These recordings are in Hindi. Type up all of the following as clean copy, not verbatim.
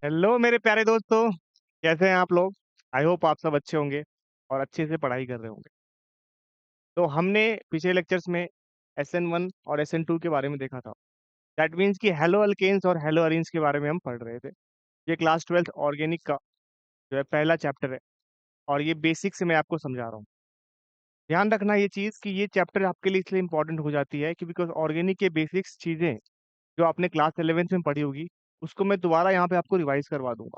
हेलो मेरे प्यारे दोस्तों। कैसे हैं आप लोग? आई होप आप सब अच्छे होंगे और अच्छे से पढ़ाई कर रहे होंगे। तो हमने पिछले लेक्चर्स में SN1 और SN2 के बारे में देखा था। दैट मीन्स कि हेलो अल्केन्स और हेलो अरीन्स के बारे में हम पढ़ रहे थे। ये क्लास 12th ऑर्गेनिक का जो है पहला चैप्टर है और ये बेसिक से मैं आपको समझा रहा हूँ। ध्यान रखना ये चीज़ कि ये चैप्टर आपके लिए इसलिए इंपॉर्टेंट हो जाती है कि बिकॉज ऑर्गेनिक के बेसिक्स चीज़ें जो आपने क्लास 11th में पढ़ी होगी उसको मैं दोबारा यहाँ पे आपको रिवाइज करवा दूंगा।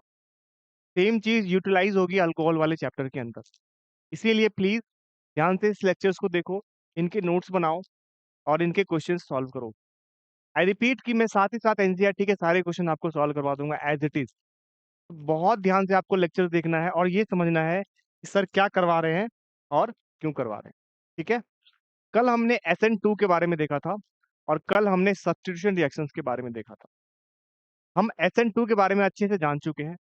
सेम चीज़ यूटिलाइज होगी अल्कोहल वाले चैप्टर के अंदर। इसीलिए प्लीज ध्यान से इस लेक्चर्स को देखो, इनके नोट्स बनाओ और इनके क्वेश्चंस सॉल्व करो। आई रिपीट कि मैं साथ ही साथ एनसीईआरटी के सारे क्वेश्चन आपको सॉल्व करवा दूंगा एज इट इज। बहुत ध्यान से आपको लेक्चर देखना है और ये समझना है कि सर क्या करवा रहे हैं और क्यों करवा रहे हैं। ठीक है। कल हमने SN2 के बारे में देखा था और कल हमने सब्स्टिट्यूशन रिएक्शंस के बारे में देखा था। हम SN2 के बारे में अच्छे से जान चुके हैं।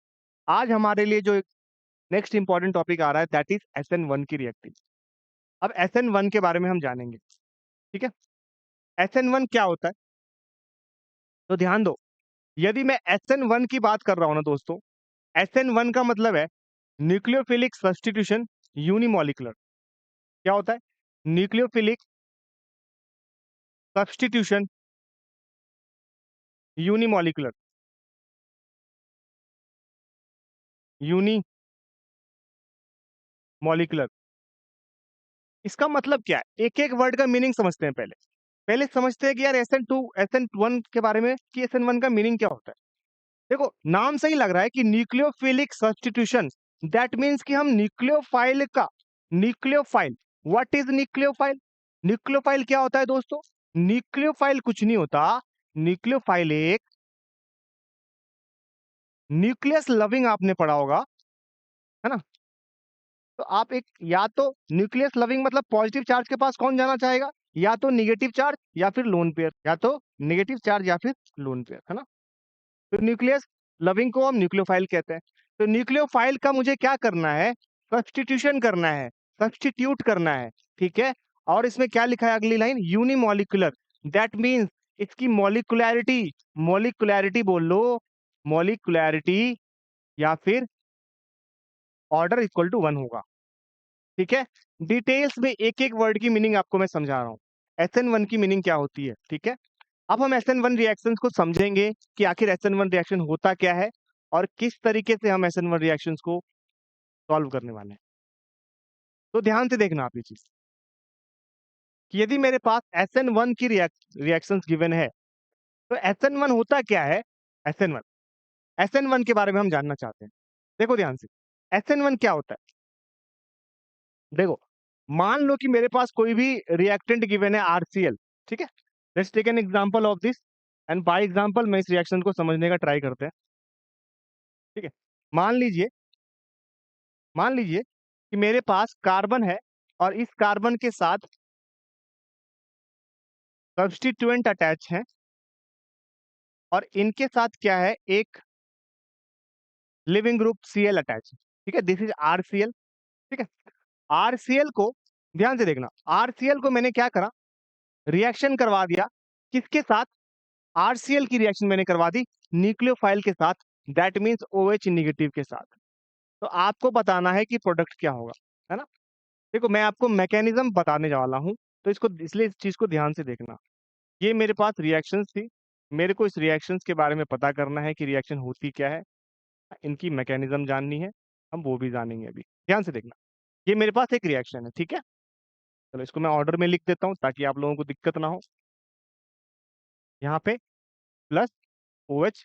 आज हमारे लिए जो नेक्स्ट इंपॉर्टेंट टॉपिक आ रहा है दैट इज SN1 की रिएक्टिव। अब SN1 के बारे में हम जानेंगे। ठीक है। SN1 क्या होता है तो ध्यान दो। यदि मैं SN1 की बात कर रहा हूं ना दोस्तों, SN1 का मतलब है न्यूक्लियोफिलिक सब्स्टिट्यूशन यूनिमॉलिकुलर। क्या होता है? Nucleophilic substitution unimolecular. यूनिमॉलिकुलर इसका मतलब क्या है? एक एक वर्ड का मीनिंग समझते हैं। पहले पहले समझते हैं कि यार SN2 SN1 के बारे में कि SN1 का मीनिंग क्या होता है। देखो नाम से ही लग रहा है कि न्यूक्लियोफिलिक सब्स्टिट्यूशन। दैट मीन्स कि हम न्यूक्लियोफाइल का nucleophile. What is nucleophile? Nucleophile क्या होता है दोस्तों? न्यूक्लियोफाइल कुछ नहीं होता। न्यूक्लियोफाइल एक न्यूक्लियस लविंग आपने पढ़ा होगा, है ना? तो आप एक या तो न्यूक्लियस लविंग मतलब पॉजिटिव चार्ज के पास कौन जाना चाहेगा? या तो निगेटिव चार्ज या फिर लोन पेयर, या तो निगेटिव चार्ज या फिर लोन पेयर, है ना? तो न्यूक्लियस लविंग को हम न्यूक्लियोफाइल कहते हैं। तो न्यूक्लियोफाइल का मुझे क्या करना है? सब्स्टिट्यूशन करना है, सब्स्टिट्यूट करना है। ठीक है। और इसमें क्या लिखा है अगली लाइन? यूनिमॉलिकुलर। दैट मीन्स इसकी मॉलिकुलैरिटी, मॉलिकुलैरिटी बोल लो, मॉलिकुलैरिटी या फिर ऑर्डर इक्वल टू 1 होगा। ठीक है। डिटेल्स में एक एक वर्ड की मीनिंग आपको मैं समझा रहा हूँ। SN1 की मीनिंग क्या होती है। ठीक है। अब हम SN1 रिएक्शंस को समझेंगे कि आखिर SN1 रिएक्शन होता क्या है और किस तरीके से हम SN1 रिएक्शंस को सॉल्व करने वाले हैं। तो ध्यान से देखना आप ये चीज कि यदि मेरे पास SN1 की रिएक्शंस गिवन है तो SN1 होता क्या है। SN1 SN1 के बारे में हम जानना चाहते हैं। देखो ध्यान से, SN1 क्या होता है? देखो मान लो कि मेरे पास कोई भी रिएक्टेंट गिवन है RCl। ठीक है। Let's take an example of this and by example मैं इस रिएक्शन को समझने का ट्राई करते हैं। ठीक है। मान लीजिए मान लीजिए कि मेरे पास कार्बन है और इस कार्बन के साथ सब्स्टिट्यूएंट अटैच है और इनके साथ क्या है? एक लिविंग ग्रुप Cl अटैच है। ठीक है। This is RCl। ठीक है। RCl को ध्यान से देखना, RCl को मैंने क्या करा? रिएक्शन करवा दिया। किसके साथ? RCl की रिएक्शन मैंने करवा दी न्यूक्लियोफाइल के साथ, दैट मीन्स OH निगेटिव के साथ। तो आपको बताना है कि प्रोडक्ट क्या होगा, है ना? देखो मैं आपको मैकेनिज्म बताने वाला हूं, तो इसको इसलिए इस चीज को ध्यान से देखना। ये मेरे पास रिएक्शंस थी, मेरे को इस रिएक्शंस के बारे में पता करना है कि रिएक्शन होती क्या है, इनकी मैकेनिज्म जाननी है। हम वो भी जानेंगे अभी। ध्यान से देखना, ये मेरे पास एक रिएक्शन है। ठीक है। चलो इसको मैं ऑर्डर में लिख देता हूँ ताकि आप लोगों को दिक्कत ना हो। यहाँ पे प्लस OH।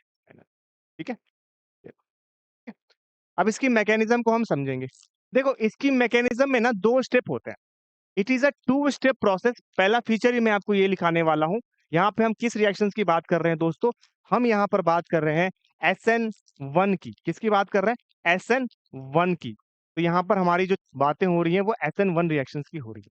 ठीक है। अब इसकी मैकेनिज्म को हम समझेंगे। देखो इसकी मैकेनिज्म में ना 2 स्टेप होते हैं। It is a 2 step process. पहला फीचर ही मैं आपको ये लिखाने वाला हूं। यहाँ पे हम किस रिएक्शंस की बात कर रहे हैं दोस्तों? हम यहाँ पर बात कर रहे हैं SN1 की। किसकी बात कर रहे हैं? SN1 की। तो यहाँ पर हमारी जो बातें हो रही हैं वो SN1 रिएक्शंस की हो रही है।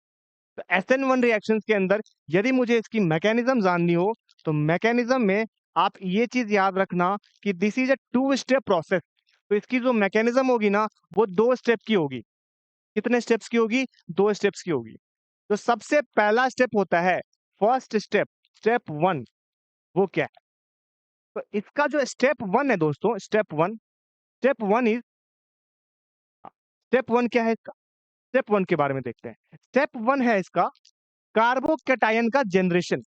तो SN1 रिएक्शंस के अंदर यदि मुझे इसकी मैकेनिज्म जाननी हो तो मैकेनिज्म में आप ये चीज याद रखना कि this is a 2 step process. तो इसकी जो मैकेनिज्म होगी ना वो 2 स्टेप की होगी। कितने स्टेप्स की होगी? 2 स्टेप्स की होगी। तो सबसे पहला स्टेप होता है फर्स्ट स्टेप, स्टेप 1। वो क्या है? तो इसका जो स्टेप वन है दोस्तों, स्टेप वन क्या है इसका? स्टेप वन के बारे में देखते हैं। स्टेप वन है इसका कार्बोकैटायन का जनरेशन।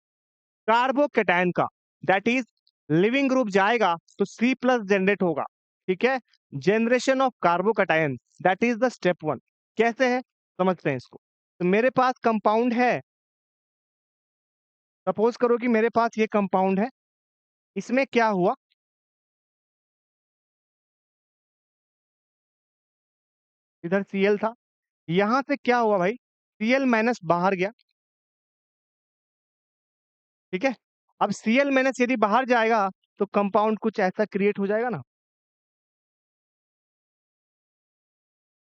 कार्बोकैटायन का, दैट इज लिविंग ग्रुप जाएगा तो सी प्लस जनरेट होगा, ठीक है। Generation of carbocation, that is the step one. कैसे है समझते हैं इसको। तो मेरे पास कंपाउंड है, सपोज करो कि मेरे पास ये कंपाउंड है, इसमें क्या हुआ, इधर Cl था, यहां से क्या हुआ भाई, Cl माइनस बाहर गया, ठीक है। अब Cl माइनस यदि बाहर जाएगा तो कंपाउंड कुछ ऐसा क्रिएट हो जाएगा ना।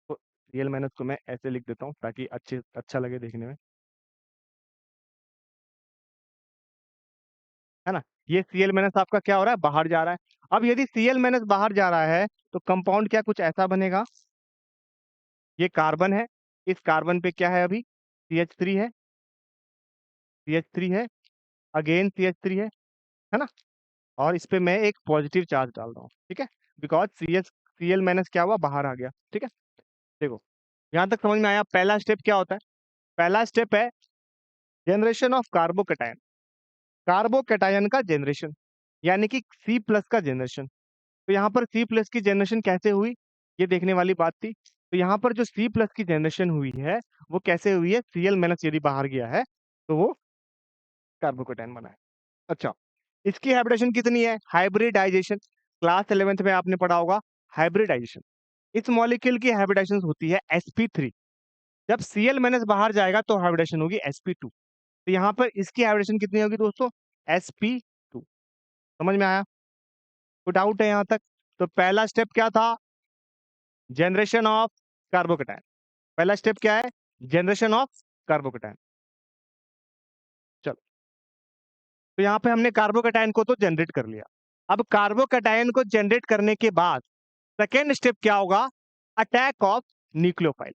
तो Cl माइनस को मैं ऐसे लिख देता हूं ताकि अच्छा लगे देखने में, है ना। ये Cl माइनस आपका क्या हो रहा है, बाहर जा रहा है। अब यदि Cl माइनस बाहर जा रहा है तो कंपाउंड क्या कुछ ऐसा बनेगा, ये कार्बन है, इस कार्बन पे क्या है अभी, CH3 है, CH3 है, अगेन CH3 है ना। और इस पे मैं एक पॉजिटिव चार्ज डाल रहा हूँ, ठीक है, बिकॉज Cl माइनस क्या हुआ, बाहर आ गया, ठीक है। देखो यहां तक समझ में आया। पहला स्टेप क्या होता है, पहला स्टेप है जनरेशन ऑफ कार्बोकैटायन, कार्बोकैटायन का जनरेशन, यानी कि सी प्लस का जनरेशन। तो यहाँ पर सी प्लस की जनरेशन कैसे हुई, ये देखने वाली बात थी। तो यहाँ पर जो सी प्लस की जनरेशन हुई है वो कैसे हुई है, Cl माइनस यदि बाहर गया है तो वो कार्बोकैटायन बना है। अच्छा, इसकी हाइब्रिडेशन कितनी है, हाइब्रिडाइजेशन, क्लास 11th में आपने पढ़ा होगा हाइब्रिडाइजेशन। इस मॉलिक्यूल की हाइब्रिडाइजेशन होती है sp3। जब Cl माइनस बाहर जाएगा तो हाइब्रिडेशन होगी sp2। तो यहाँ पर इसकी हाइब्रिडेशन कितनी होगी दोस्तों, sp2। समझ में आया, कोई डाउट है यहाँ तक। तो पहला स्टेप क्या था, जनरेशन ऑफ कार्बोकैटायन। पहला स्टेप क्या है, जनरेशन ऑफ कार्बोकैटायन। चलो, तो यहाँ पे हमने कार्बोकैटायन को तो जनरेट कर लिया। अब कार्बोकैटायन को जनरेट करने के बाद सेकेंड स्टेप क्या होगा, अटैक ऑफ न्यूक्लियोफाइल।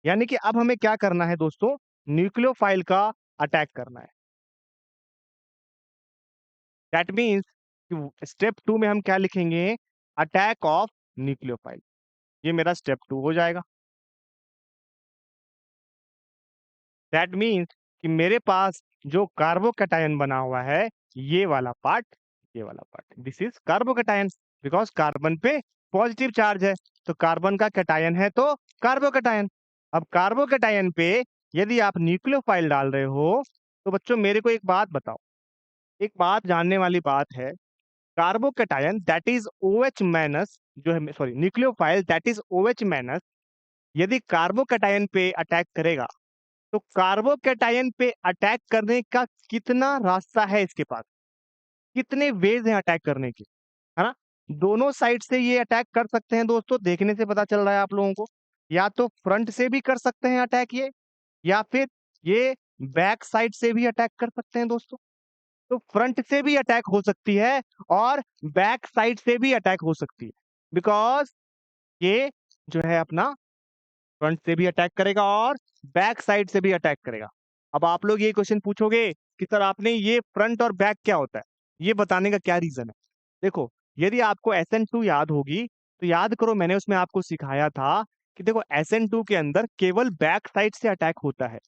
यानी कि अब हमें क्या करना है दोस्तों, न्यूक्लियोफाइल का अटैक करना है। दैट मीन्स स्टेप टू में हम क्या लिखेंगे, अटैक ऑफ न्यूक्लियोफाइल। ये मेरा स्टेप टू हो जाएगा। दैट मीन्स कि मेरे पास जो कार्बोकैटायन बना हुआ है, ये वाला पार्ट, ये वाला part, this is carbocation, because carbon पे पॉजिटिव चार्ज है। तो कार्बन का कैटायन है तो कार्बोकैटायन। अब कार्बोकैटायन पे यदि आप न्यूक्लियोफाइल डाल रहे हो तो बच्चों मेरे को एक बात बताओ, एक बात जानने वाली बात है, carbocation that is OH minus जो है, sorry, nucleophile that is OH minus यदि कार्बोकैटायन पे अटैक करेगा तो कार्बोकैटायन पे अटैक करने का कितना रास्ता है इसके पास, कितने वेज हैं अटैक करने के, है ना। दोनों साइड से ये अटैक कर सकते हैं दोस्तों, देखने से पता चल रहा है आप लोगों को। या तो फ्रंट से भी कर सकते हैं अटैक ये, या फिर ये बैक साइड से भी अटैक कर सकते हैं दोस्तों। तो फ्रंट से भी अटैक हो सकती है और बैक साइड से भी अटैक हो सकती है, बिकॉज ये जो है अपना फ्रंट से भी अटैक करेगा और बैक साइड से भी अटैक करेगा। अब आप लोग ये क्वेश्चन पूछोगे कि सर आपने ये फ्रंट और बैक क्या होता है, ये बताने का क्या रीजन है। देखो, यदि आपको SN2 याद होगी तो याद करो, मैंने उसमें आपको सिखाया था कि देखो SN2 के अंदर केवल बैक साइड से अटैक होता है।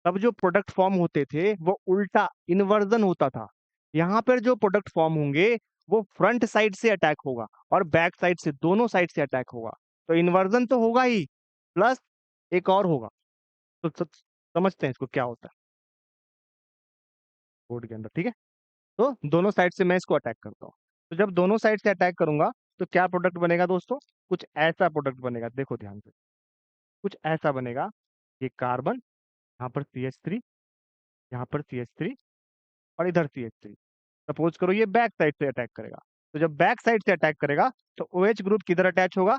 तब जो प्रोडक्ट फॉर्म होते थे वो उल्टा इन्वर्जन होता था। यहाँ पर जो प्रोडक्ट फॉर्म होंगे वो फ्रंट साइड से अटैक होगा और बैक साइड से, दोनों साइड से अटैक होगा। तो इन्वर्जन तो होगा ही, प्लस एक और होगा। तो समझते हैं इसको क्या होता है बोर्ड के अंदर, ठीक है। तो दोनों साइड से मैं इसको अटैक करता हूँ। तो जब दोनों साइड से अटैक करूंगा तो क्या प्रोडक्ट बनेगा दोस्तों, कुछ ऐसा प्रोडक्ट बनेगा, देखो ध्यान से, कुछ ऐसा बनेगा। ये कार्बन, यहाँ पर CH3, यहाँ पर CH3 और इधर CH3। सपोज करो ये बैक साइड से अटैक करेगा, तो जब बैक साइड से अटैक करेगा तो OH ग्रुप किधर अटैच होगा,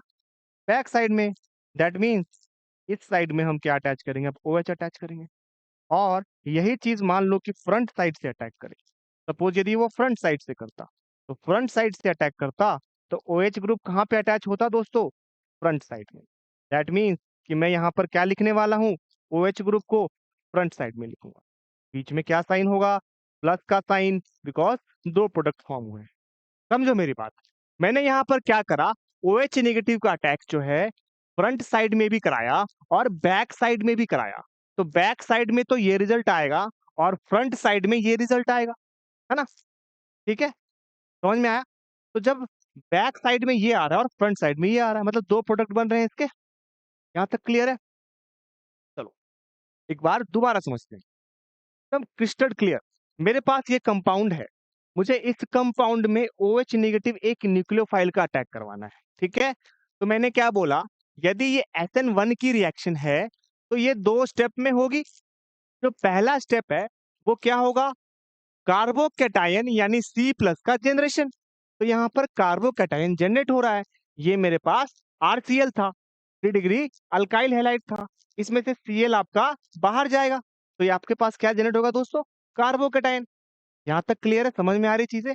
बैक साइड में। दैट मीन्स इस साइड में हम क्या अटैच करेंगे, अब OH अटैच करेंगे। और यही चीज मान लो कि फ्रंट साइड से अटैक करे, सपोज यदि वो फ्रंट साइड से करता, तो फ्रंट साइड से अटैक करता तो OH ग्रुप कहाँ पे अटैच होता दोस्तों, फ्रंट साइड में। दैट मीन्स कि मैं यहाँ पर क्या लिखने वाला हूँ, OH ग्रुप को फ्रंट साइड में लिखूंगा। बीच में क्या साइन होगा, प्लस का साइन, बिकॉज दो प्रोडक्ट फॉर्म हुए हैं। समझो मेरी बात। मैंने यहाँ पर क्या करा, OH नेगेटिव का अटैक जो है फ्रंट साइड में भी कराया और बैक साइड में भी कराया। तो बैक साइड में तो ये रिजल्ट आएगा और फ्रंट साइड में ये रिजल्ट आएगा, है ना? ठीक है? समझ में आया? तो जब बैक साइड में ये आ रहा है और फ्रंट साइड में ये आ रहा है, मतलब 2 प्रोडक्ट बन रहे हैं इसके। यहाँ तक क्लियर है? चलो, एक बार दोबारा समझते हैं। एकदम क्रिस्टल क्लियर। मेरे पास ये कंपाउंड है, मुझे इस कंपाउंड में OH नेगेटिव एक न्यूक्लियोफाइल का अटैक करवाना है, ठीक है? तो मैंने क्या बोला, यदि ये SN1 की रिएक्शन है, तो ये 2 स्टेप में होगी। जो पहला स्टेप है, वो क्या होगा? कार्बोकैटायन यानी C+ का जनरेशन। तो यहाँ पर कार्बोकैटायन जनरेट हो रहा है। ये मेरे पास RCl था, 3 डिग्री अल्काइल हैलाइड था। इसमें से Cl आपका बाहर जाएगा, तो ये आपके पास क्या जनरेट होगा दोस्तों? कार्बोकैटायन। यहाँ तक क्लियर है? समझ में आ रही चीजें?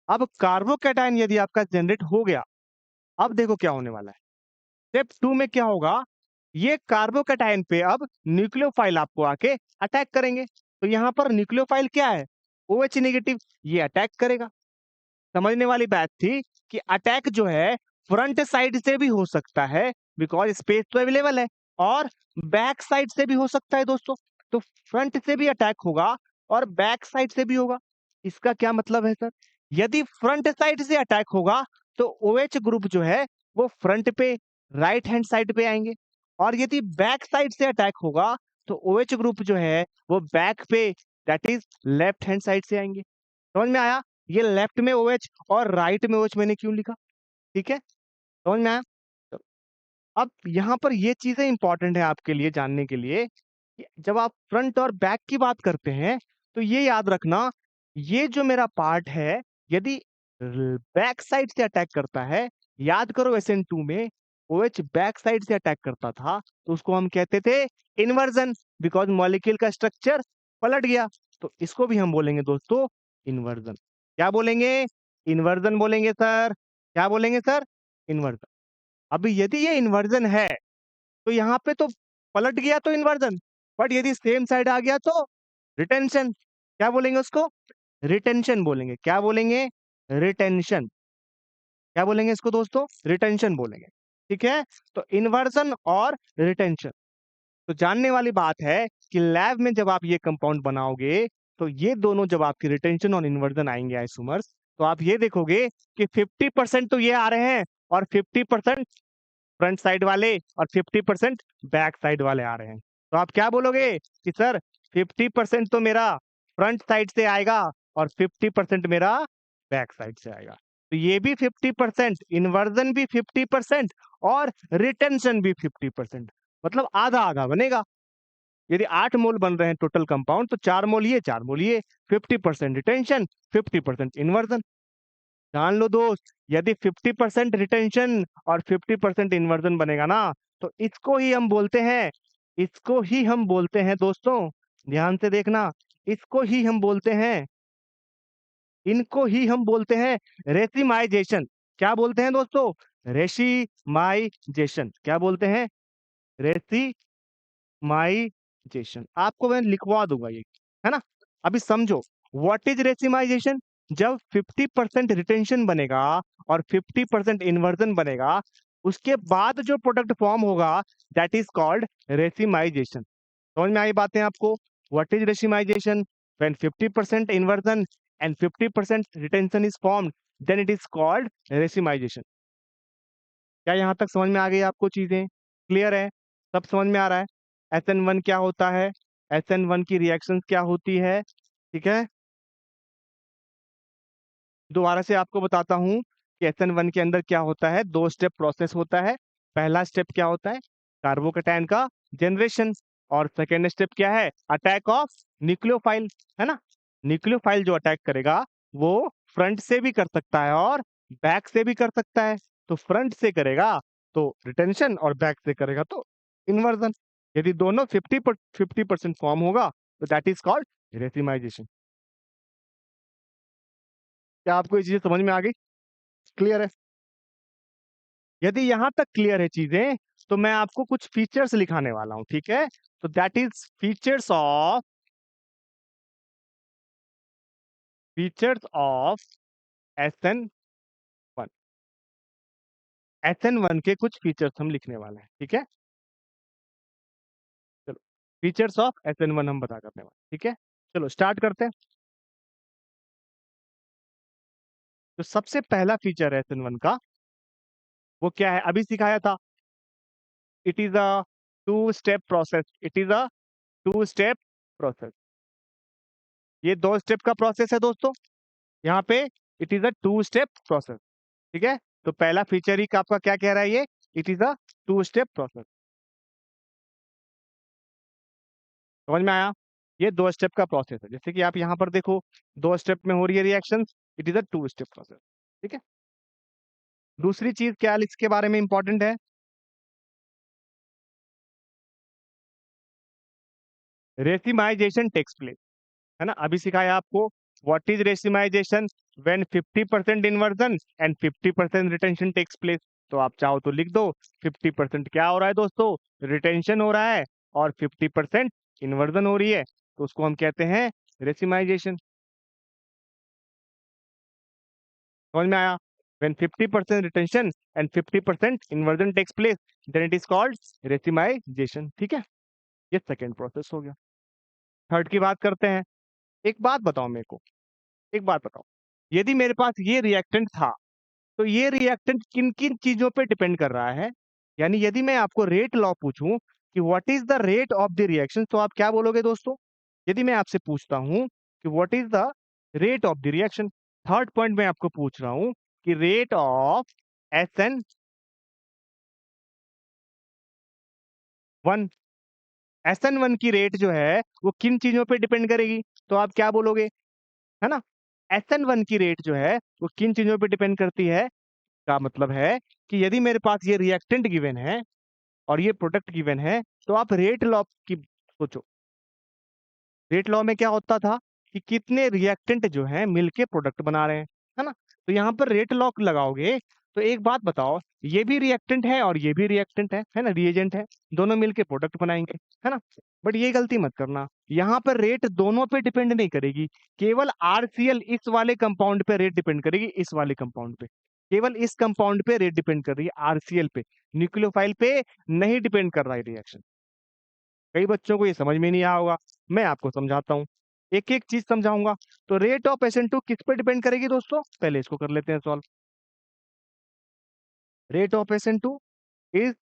अब कार्बोकैटायन यदि आपका जनरेट हो गया, अब देखो क्या होने वाला है। स्टेप 2 में क्या होगा, ये कार्बोकैटायन पे अब न्यूक्लियोफाइल आपको आके अटैक करेंगे। तो यहाँ पर न्यूक्लियोफाइल क्या है? OH नेगेटिव, ये अटैक करेगा। समझने वाली बात थी कि अटैक जो है फ्रंट साइड से भी हो सकता है, बिकॉज स्पेस तो अवेलेबल है, और बैक साइड से भी हो सकता है दोस्तों। तो फ्रंट से भी अटैक होगा और बैक साइड से भी होगा। इसका क्या मतलब है सर? यदि फ्रंट साइड से अटैक होगा तो OH ग्रुप जो है वो फ्रंट पे राइट हैंड साइड पे आएंगे, और यदि बैक साइड से अटैक होगा तो OH ग्रुप जो है वो बैक पे, that is left hand side से आएंगे। समझ में आया? ये लेफ्ट में OH और राइट में OH मैंने क्यों लिखा? ठीक है, समझ में आया? तो अब यहाँ पर ये चीजें इंपॉर्टेंट है आपके लिए जानने के लिए कि जब आप फ्रंट और बैक की बात करते हैं, तो ये याद रखना, ये जो मेरा पार्ट है, यदि बैक साइड से अटैक करता है, याद करो SN2 में OH बैक साइड से अटैक करता था, तो उसको हम कहते थे इन्वर्जन, बिकॉज मॉलिक्यूल का स्ट्रक्चर पलट गया। तो इसको भी हम बोलेंगे दोस्तों इन्वर्जन। क्या बोलेंगे? इन्वर्जन बोलेंगे सर। क्या बोलेंगे सर? इन्वर्जन। अभी यदि ये इन्वर्जन है, तो यहाँ पे तो पलट गया तो इन्वर्जन, बट यदि सेम साइड आ गया तो रिटेंशन। क्या बोलेंगे उसको? रिटेंशन बोलेंगे। क्या बोलेंगे? रिटेंशन। क्या बोलेंगे इसको दोस्तों? रिटेंशन बोलेंगे। ठीक है, तो इन्वर्जन और रिटेंशन। तो जानने वाली बात है कि लैब में जब आप ये कंपाउंड बनाओगे, तो ये दोनों जब आपकी रिटेंशन और इन्वर्जन आएंगे आइसोमर्स, तो आप ये देखोगे कि 50% तो ये आ रहे हैं और 50% फ्रंट साइड वाले और 50% बैक साइड वाले आ रहे हैं। तो आप क्या बोलोगे कि सर 50% तो मेरा फ्रंट साइड से आएगा और 50% मेरा बैक साइड से आएगा। तो ये भी 50%, इन्वर्जन भी 50% और रिटेंशन भी 50%, मतलब आधा आधा बनेगा। यदि 8 मोल बन रहे हैं टोटल कंपाउंड, तो 4 मोल ये 4 मोल ये, 50% रिटेंशन 50% इन्वर्जन। जान लो दोस्त, यदि 50% रिटेंशन और 50% इन्वर्जन बनेगा ना, तो इसको ही हम बोलते हैं दोस्तों, ध्यान से देखना, इसको ही हम बोलते हैं, इनको ही हम बोलते हैं रेसिमाइजेशन। क्या बोलते हैं दोस्तों? रेसिमाइजेशन। क्या बोलते हैं? रेसिमाइजेशन। आपको मैं लिखवा दूंगा ये, है ना? अभी समझो, व्हाट इज रेसिमाइजेशन। जब 50% रिटेंशन बनेगा और 50% इन्वर्जन बनेगा, उसके बाद जो प्रोडक्ट फॉर्म होगा, दैट इज कॉल्ड रेसिमाइजेशन। समझ में आई बातें आपको? What is racemisation? When 50% inversion and 50% retention is formed, then it is called racemisation. क्या यहाँ तक समझ में आ गई आपको चीजें? क्लियर है? सब समझ में आ रहा है? SN1 क्या होता है, SN1 की रिएक्शन क्या होती है? ठीक है, दोबारा से आपको बताता हूं कि SN1 के अंदर क्या होता है। 2 स्टेप प्रोसेस होता है। पहला स्टेप क्या होता है? कार्बोकैटायन का जनरेशन। और सेकेंड स्टेप क्या है? अटैक ऑफ न्यूक्लियोफाइल, है ना? न्यूक्लियोफाइल जो अटैक करेगा, वो फ्रंट से भी कर सकता है और बैक से भी कर सकता है। तो फ्रंट से करेगा तो रिटेंशन, और बैक से करेगा तो इन्वर्जन। यदि दोनों 50% फॉर्म होगा, तो दैट इज कॉल्ड रेसिमाइजेशन। क्या आपको ये चीजें समझ में आ गई? क्लियर है? यदि यहां तक क्लियर है चीजें, तो मैं आपको कुछ फीचर्स लिखाने वाला हूं, ठीक है? तो that is features of SN1। SN1 के कुछ फीचर्स हम लिखने वाले हैं, ठीक है। चलो, फीचर्स ऑफ SN1 हम बता करने वाले, ठीक है। चलो स्टार्ट करते हैं। तो सबसे पहला फीचर है SN1 का, वो क्या है, अभी सिखाया था। It is a two step process. It is a two step process. ये दो स्टेप का प्रोसेस है दोस्तों, यहाँ पे it is a two step process, ठीक है। तो पहला फीचर ही का आपका क्या कह रहा है ये, it is a two step process. समझ में आया। ये दो स्टेप का प्रोसेस है, जैसे कि आप यहाँ पर देखो, दो स्टेप में हो रही है reaction, it is a two step process, ठीक है। दूसरी चीज क्या इसके बारे में इंपॉर्टेंट है, रेसिमाइजेशन टेक्स प्लेस, है ना। अभी सिखाया आपको what is racemisation, when 50% inversion and 50% retention takes place. तो आप चाहो तो लिख दो, 50% क्या हो रहा है दोस्तों, रिटेंशन हो रहा है, और 50% इन्वर्जन हो रही है, तो उसको हम कहते हैं रेसिमाइजेशन। समझ में आया। when 50% retention and 50% inversion takes place, then it is called racemization, ठीक है। ये सेकेंड प्रोसेस हो गया। थर्ड की बात करते हैं। एक बात बताओ मेरे को, एक बात बताओ, यदि मेरे पास ये रिएक्टेंट था, तो ये रिएक्टेंट किन किन चीजों पे डिपेंड कर रहा है। यानी यदि मैं आपको रेट लॉ पूछूं कि what is the rate of the reaction, तो आप क्या बोलोगे दोस्तों। यदि मैं आपसे पूछता हूं कि what is the rate of the reaction, third point में आपको पूछ रहा हूं कि रेट ऑफ SN1, SN1 की रेट जो है वो किन चीजों पे डिपेंड करेगी, तो आप क्या बोलोगे, है ना। SN1 की रेट जो है वो किन चीजों पे डिपेंड करती है, का मतलब है कि यदि मेरे पास ये रिएक्टेंट गिवन है और ये प्रोडक्ट गिवन है, तो आप रेट लॉ की सोचो। रेट लॉ में क्या होता था कि कितने रिएक्टेंट जो हैं मिलके प्रोडक्ट बना रहे हैं, है ना। तो यहाँ पर रेट लॉ लगाओगे, तो एक बात बताओ, ये भी रिएक्टेंट है और ये भी रिएक्टेंट है ना, रिएजेंट है, दोनों मिलके प्रोडक्ट बनाएंगे, है ना। बट ये गलती मत करना, यहाँ पर रेट दोनों पे डिपेंड नहीं करेगी, केवल RCl इस वाले कंपाउंड पे रेट डिपेंड करेगी, इस वाले कंपाउंड पे, केवल इस कंपाउंड पे रेट डिपेंड कर रही है, RCl पे, न्यूक्लियोफाइल पे नहीं डिपेंड कर रहा है रिएक्शन। कई बच्चों को ये समझ में नहीं आया होगा, मैं आपको समझाता हूँ, एक एक चीज समझाऊंगा। तो रेट ऑफ SN2 किस पे डिपेंड करेगी दोस्तों, पहले इसको कर लेते हैं solve. Rate of SN2 is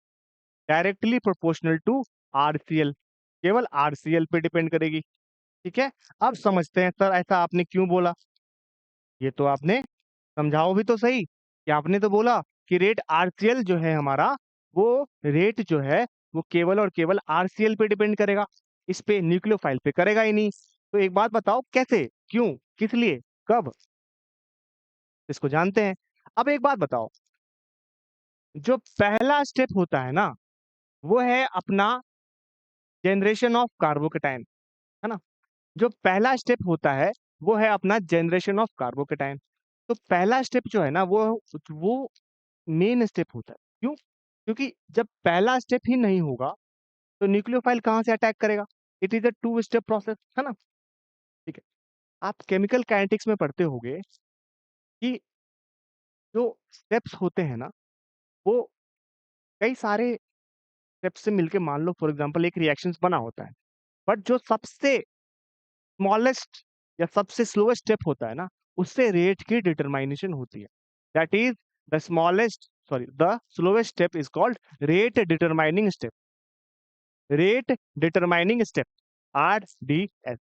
directly proportional to RCl, केवल RCl पे डिपेंड करेगी, ठीक है। अब समझते हैं सर ऐसा आपने क्यों बोला, ये तो आपने समझाओ भी तो सही, कि आपने तो बोला कि रेट RCl जो है हमारा, वो रेट जो है वो केवल और केवल RCl पे डिपेंड करेगा, इस पे न्यूक्लियोफाइल पे करेगा ही नहीं। तो एक बात बताओ, कैसे, क्यों, किस लिए, कब, इसको जानते हैं। अब एक बात बताओ, जो पहला स्टेप होता है ना, वो है अपना जनरेशन ऑफ कार्बोकेटाइन, है ना। जो पहला स्टेप होता है वो है अपना जनरेशन ऑफ कार्बोकेटाइन। तो पहला स्टेप जो है ना, वो मेन स्टेप होता है। क्यों, क्योंकि जब पहला स्टेप ही नहीं होगा, तो न्यूक्लियोफाइल कहाँ से अटैक करेगा। It is a two step process, है ना। ठीक है। आप केमिकल काइनेटिक्स में पढ़ते होंगे कि जो स्टेप्स होते हैं ना, वो कई सारे स्टेप्स से मिलके, मान लो फॉर एग्जांपल एक रिएक्शन बना होता है, बट जो सबसे स्मॉलेस्ट या सबसे स्लोएस्ट स्टेप होता है ना, उससे रेट की डिटरमाइनेशन होती है। That is the smallest, sorry, the slowest step is called rate determining step. Rate determining step, RDS।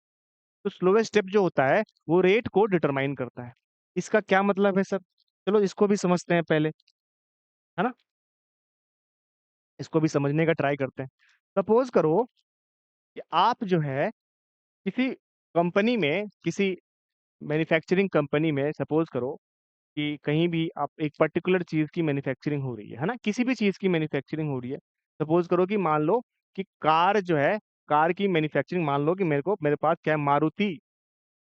तो स्लोवेस्ट स्टेप जो होता है वो रेट को डिटरमाइन करता है। इसका क्या मतलब है सर, चलो इसको भी समझते हैं पहले, है ना। इसको भी समझने का ट्राई करते हैं। सपोज करो कि आप जो है किसी कंपनी में, किसी मैन्युफैक्चरिंग कंपनी में, सपोज करो कि कहीं भी आप एक पर्टिकुलर चीज की मैन्युफैक्चरिंग हो रही है ना, किसी भी चीज की मैन्युफैक्चरिंग हो रही है। सपोज करो कि मान लो कि कार जो है, कार की मैन्युफैक्चरिंग, मान लो कि मेरे पास क्या है, मारुति,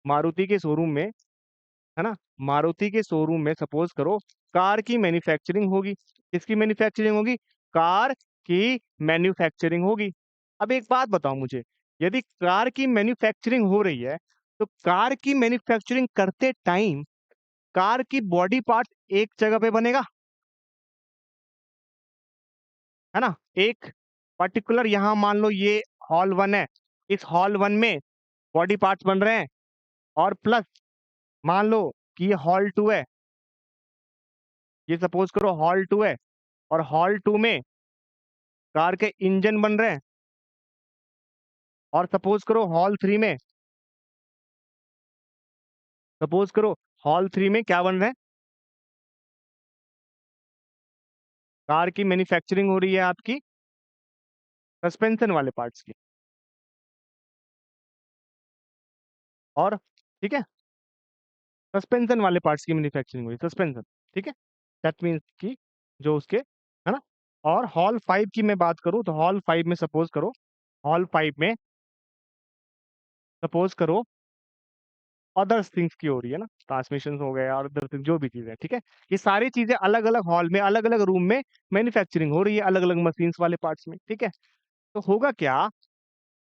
मारुति के शोरूम में, है ना, मारुति के शोरूम में सपोज करो कार की मैन्युफैक्चरिंग होगी। किसकी मैन्युफैक्चरिंग होगी, कार की मैन्युफैक्चरिंग होगी। अब एक बात बताओ मुझे, यदि कार की मैन्युफैक्चरिंग हो रही है, तो कार की मैन्युफैक्चरिंग करते टाइम कार की बॉडी पार्ट एक जगह पे बनेगा, है ना। एक पर्टिकुलर यहाँ मान लो ये हॉल 1 है, इस हॉल 1 में बॉडी पार्ट्स बन रहे हैं, और प्लस मान लो कि ये हॉल 2 है, ये सपोज करो हॉल 2 है, और हॉल 2 में कार के इंजन बन रहे हैं, और सपोज करो हॉल 3 में क्या बन रहे हैं, कार की मैन्युफैक्चरिंग हो रही है आपकी सस्पेंशन वाले पार्ट्स की। और ठीक है, सस्पेंशन वाले पार्ट्स की मैन्युफैक्चरिंग हुई, सस्पेंशन, ठीक है। दैट मीन्स कि जो उसके, है ना। और हॉल 5 की मैं बात करूं तो हॉल 5 में सपोज करो, हॉल 5 में सपोज करो अदर्स थिंग्स की हो रही है ना, ट्रांसमिशन हो गया और अदर थिंग जो भी चीजें, ठीक है। ये सारी चीजें अलग अलग हॉल में, अलग अलग रूम में मैन्युफैक्चरिंग हो रही है, अलग अलग मशीन्स वाले पार्ट्स में, ठीक है। तो होगा क्या,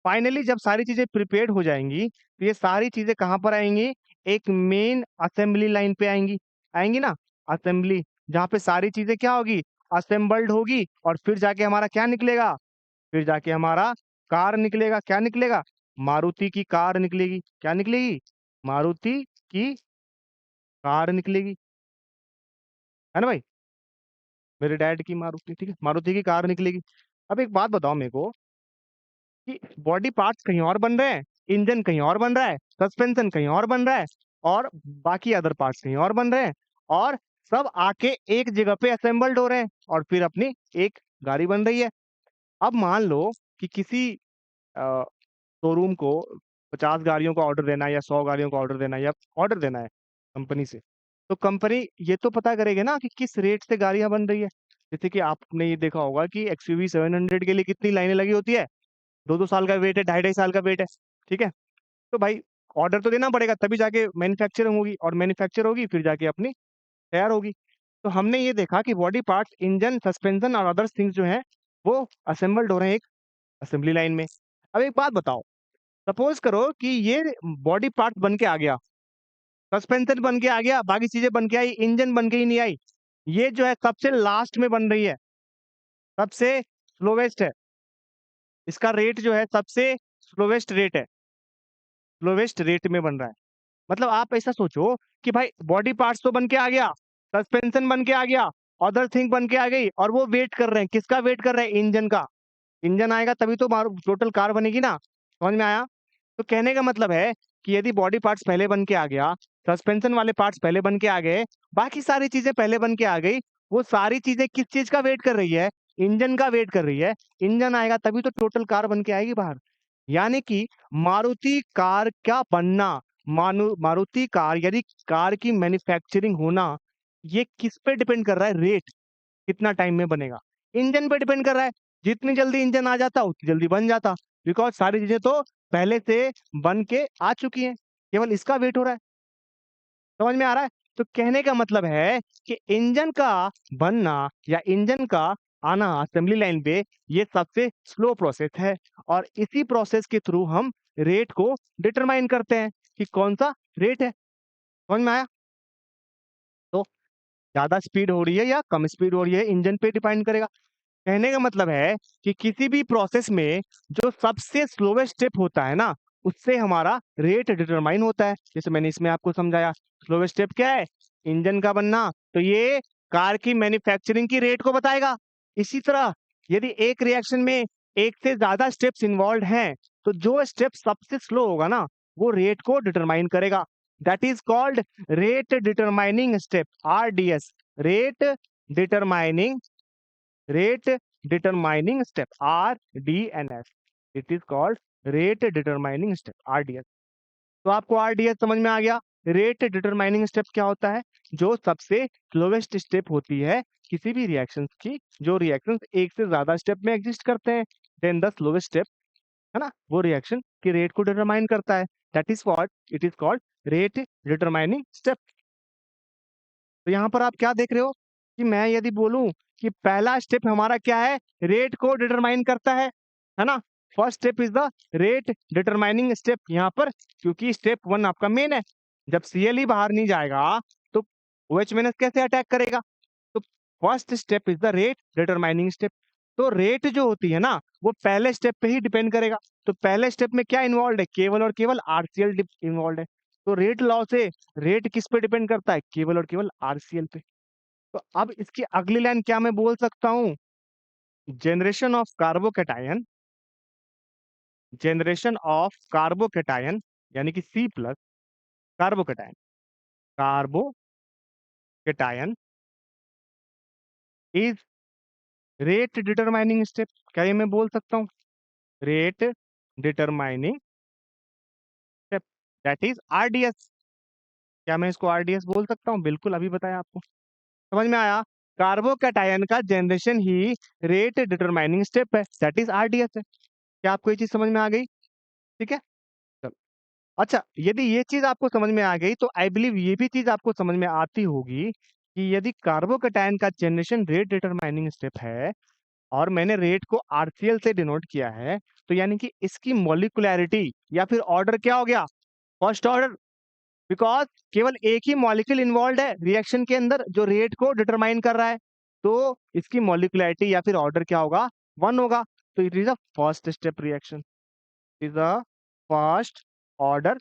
फाइनली जब सारी चीजें प्रिपेयर्ड हो जाएंगी तो ये सारी चीजें कहाँ पर आएंगी, एक मेन असेंबली लाइन पे आएंगी, आएंगी ना, असेंबली, जहाँ पे सारी चीजें क्या होगी, असेंबल्ड होगी, और फिर जाके हमारा क्या निकलेगा, फिर जाके हमारा कार निकलेगा, क्या निकलेगा, मारुति की कार निकलेगी, क्या निकलेगी, मारुति की कार निकलेगी, है ना भाई, मेरे डैड की मारुति, ठीक है, मारुति की कार निकलेगी। अब एक बात बताओ मेरे को कि बॉडी पार्ट्स कहीं और बन रहे हैं, इंजन कहीं और बन रहा है, सस्पेंशन कहीं और बन रहा है, और बाकी अदर पार्ट्स कहीं और बन रहे हैं, और सब आके एक जगह पे असेंबल्ड हो रहे हैं, और फिर अपनी एक गाड़ी बन रही है। अब मान लो कि किसी शोरूम को 50 गाड़ियों का ऑर्डर देना है, या 100 गाड़ियों का ऑर्डर देना है, या ऑर्डर देना है कंपनी से, तो कंपनी ये तो पता करेगी ना कि किस रेट से गाड़ियां बन रही है। जैसे कि आपने ये देखा होगा कि एक्सयूवी 700 के लिए कितनी लाइनें लगी होती है, 2-2 साल का वेट है, 2.5-2.5 साल का वेट है, ठीक है। तो भाई ऑर्डर तो देना पड़ेगा, तभी जाके मैन्युफैक्चरिंग होगी, और मैन्युफैक्चर होगी फिर जाके अपनी तैयार होगी। तो हमने ये देखा कि बॉडी पार्ट्स, इंजन, सस्पेंशन और अदर्स थिंग्स जो हैं वो असेंबल्ड हो रहे हैं एक असेंबली लाइन में। अब एक बात बताओ, सपोज करो कि ये बॉडी पार्ट बन के आ गया, सस्पेंशन बन के आ गया, बाकी चीजें बन के आई, इंजन बन के ही नहीं आई, ये जो है सबसे लास्ट में बन रही है, सबसे स्लोवेस्ट है, इसका रेट जो है सबसे स्लोवेस्ट रेट है, स्लोवेस्ट रेट में बन रहा है। मतलब आप ऐसा सोचो कि भाई बॉडी पार्ट्स तो बन के आ गया, सस्पेंशन बन के आ गया, अदर थिंग बन के आ गई, और वो वेट कर रहे हैं, किसका वेट कर रहे हैं, इंजन का। इंजन आएगा तभी तो टोटल कार बनेगी ना, समझ में आया। तो कहने का मतलब है कि यदि बॉडी पार्ट्स पहले बन के आ गया, सस्पेंशन वाले पार्ट्स पहले बन के आ गए, बाकी सारी चीजें पहले बन के आ गई, वो सारी चीजें किस चीज का वेट कर रही है, इंजन का वेट कर रही है। इंजन आएगा तभी तो टोटल कार बन के आएगी बाहर। यानी कि मारुति कार क्या बनना, मारुति कार, यदि कार की मैन्युफैक्चरिंग होना, ये किस पे डिपेंड कर रहा है, रेट, कितना टाइम में बनेगा, इंजन पे डिपेंड कर रहा है। जितनी जल्दी इंजन आ जाता उतनी जल्दी बन जाता, बिकॉज सारी चीजें तो पहले से बन के आ चुकी हैं, केवल इसका वेट हो रहा है। समझ में आ रहा है। तो कहने का मतलब है कि इंजन का बनना या इंजन का आना असेंबली लाइन पे ये सबसे स्लो प्रोसेस है, और इसी प्रोसेस के थ्रू हम रेट को डिटरमाइन करते हैं कि कौन सा रेट है। समझ में आया। तो ज्यादा स्पीड हो रही है या कम स्पीड हो रही है, इंजन पे डिपेंड करेगा। कहने का मतलब है कि किसी भी प्रोसेस में जो सबसे स्लोवेस्ट स्टेप होता है ना, उससे हमारा रेट डिटरमाइन होता है। जैसे मैंने इसमें आपको समझाया, स्लोवेस्ट स्टेप क्या है, इंजन का बनना, तो ये कार की मैन्युफैक्चरिंग की रेट को बताएगा। इसी तरह यदि एक रिएक्शन में एक से ज्यादा स्टेप्स इन्वॉल्व हैं, तो जो स्टेप सबसे स्लो होगा ना, वो रेट को डिटरमाइन करेगा। That is called rate determining step, RDS, rate determining, rate determining step, RDNS, it is called rate determining step, RDS। तो आपको RDS समझ में आ गया। रेट डिटरमाइनिंग स्टेप क्या होता है, जो सबसे स्लोवेस्ट स्टेप होती है किसी भी रिएक्शन की, जो रिएक्शन एक से ज्यादा स्टेप में एग्जिस्ट करते हैं, देन द स्लोवेस्ट स्टेप, है ना, वो रिएक्शन की रेट को डिटरमाइन करता है। That is what it is called rate determining step. तो यहाँ पर आप क्या देख रहे हो कि मैं यदि बोलूं कि पहला स्टेप हमारा क्या है, रेट को डिटरमाइन करता है ना। First step is the rate determining step यहाँ पर, क्योंकि स्टेप 1 आपका मेन है। जब CLE बाहर नहीं जाएगा तो OH- कैसे अटैक करेगा। तो first step is the rate determining step. तो रेट जो होती है ना वो पहले स्टेप पे ही डिपेंड करेगा। तो पहले स्टेप में क्या इन्वॉल्व है, केवल और केवल आरसीएल इन्वॉल्व है। तो रेट लॉ से रेट किस पे डिपेंड करता है, केवल और केवल आरसीएल पे। तो अब इसकी अगली लाइन क्या मैं बोल सकता हूं, generation of carbocation, generation of carbocation यानी कि C plus carbocation, carbocation is rate determining step. क्या ये मैं बोल सकता हूँ, rate determining step, that is RDS. क्या मैं इसको आरडीएस बोल सकता हूँ, बिल्कुल, अभी बताया आपको, समझ में आया। कार्बोकेटायन का जनरेशन ही रेट डिटरमाइनिंग स्टेप है, दैट इज आरडीएस है। क्या आपको ये चीज समझ में आ गई, ठीक है। चलो, अच्छा, यदि ये चीज आपको समझ में आ गई तो आई बिलीव ये भी चीज आपको समझ में आती होगी कि यदि कार्बोकेटायन का जनरेशन रेट डिटरमाइनिंग स्टेप है और मैंने रेट को आरसीएल से डिनोट किया है, तो यानी कि इसकी मॉलिक्यूलैरिटी या फिर ऑर्डर क्या हो गया, फर्स्ट ऑर्डर। बिकॉज केवल एक ही मॉलिक्यूल इन्वॉल्व है रिएक्शन के अंदर जो रेट को डिटरमाइन कर रहा है, तो इसकी मॉलिक्यूलैरिटी या फिर ऑर्डर क्या होगा, वन होगा। तो it is a first step reaction, is a first order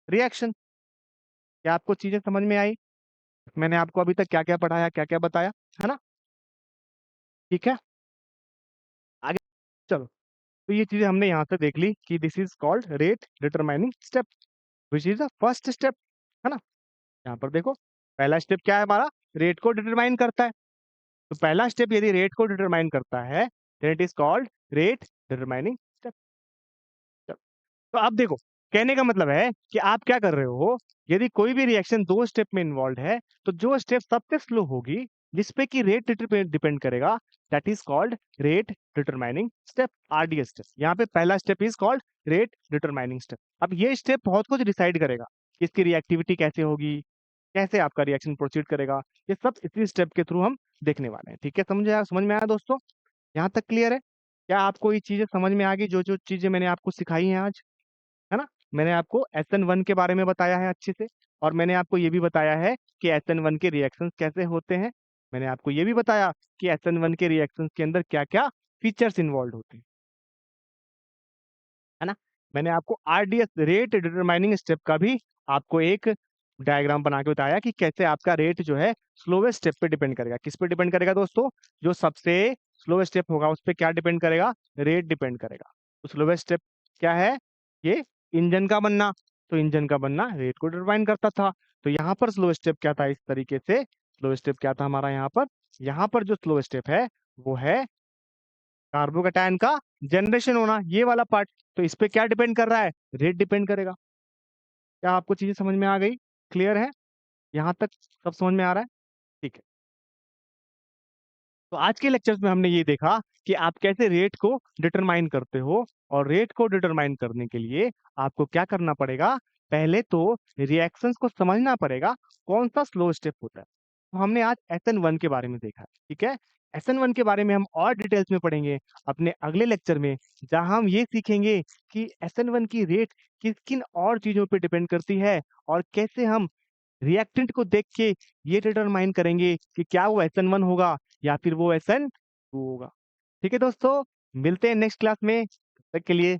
reaction. क्या आपको चीजें समझ में आई, मैंने आपको अभी तक क्या क्या पढ़ाया, क्या क्या बताया, है ना, ठीक है। आगे चलो, तो ये चीजें हमने यहाँ से देख ली कि this is called rate determining step which is the first step, है ना। यहाँ पर देखो, पहला स्टेप क्या है हमारा, रेट को डिटरमाइन करता है। तो पहला स्टेप यदि रेट को डिटरमाइन करता है then it is called rate determining step. तो आप देखो, कहने का मतलब है कि आप क्या कर रहे हो, यदि कोई भी रिएक्शन दो स्टेप में इन्वॉल्व है तो जो स्टेप सबसे स्लो होगी जिसपे कि रेट डिपेंड करेगा, that is called rate determining step, RDS step. यहाँ पे पहला step is called rate determining step. अब ये स्टेप बहुत कुछ डिसाइड करेगा कि इसकी रिएक्टिविटी कैसे होगी, कैसे आपका रिएक्शन प्रोसीड करेगा, ये सब इसी स्टेप के थ्रू हम देखने वाले हैं, ठीक है। समझ में आया दोस्तों, यहाँ तक क्लियर है। क्या आपको ये चीजें समझ में आ गई, जो जो चीजें मैंने आपको सिखाई हैं आज, है ना। मैंने आपको SN1 के बारे में बताया है अच्छे से, और मैंने आपको ये भी बताया है कि SN1 के रिएक्शंस कैसे होते हैं। मैंने आपको ये भी बताया कि SN1 के रिएक्शंस के अंदर क्या क्या फीचर्स इन्वॉल्व होते हैं, है ना। मैंने आपको आरडीएस रेट डिटरमाइनिंग स्टेप का भी आपको एक डायग्राम बना के बताया कि कैसे आपका रेट जो है स्लोवेस्ट स्टेप पे डिपेंड करेगा। किस पे डिपेंड करेगा दोस्तों, जो सबसे स्लोवेस्ट स्टेप होगा उस पे क्या डिपेंड करेगा, रेट डिपेंड करेगा। तो स्लोवेस्ट स्टेप क्या है, ये इंजन का बनना। तो इंजन का बनना रेट को डिटरमाइन करता था। तो यहाँ पर स्लो स्टेप क्या था, इस तरीके से स्लो स्टेप क्या था हमारा, यहाँ पर जो स्लो स्टेप है वो है कार्बोकेटायन का जनरेशन होना, ये वाला पार्ट। तो इस पे क्या डिपेंड कर रहा है, रेट डिपेंड करेगा। क्या आपको चीजें समझ में आ गई, क्लियर है, यहाँ तक सब समझ में आ रहा है, ठीक है। तो आज के लेक्चर्स में हमने ये देखा कि आप कैसे रेट को डिटरमाइन करते हो, और रेट को डिटरमाइन करने के लिए आपको क्या करना पड़ेगा, पहले तो रिएक्शंस को समझना पड़ेगा कौन सा स्लो स्टेप होता है। तो हमने आज SN1 के बारे में देखा, ठीक है। SN1 के बारे में हम और डिटेल्स में पढ़ेंगे अपने अगले लेक्चर में, जहां हम ये सीखेंगे कि SN1 की रेट किन किन और चीजों पे डिपेंड करती है, और कैसे हम रिएक्टेंट को देख के ये डिटरमाइन करेंगे कि क्या वो SN1 होगा या फिर वो SN2 होगा। ठीक है दोस्तों, मिलते हैं नेक्स्ट क्लास में, तब तक के लिए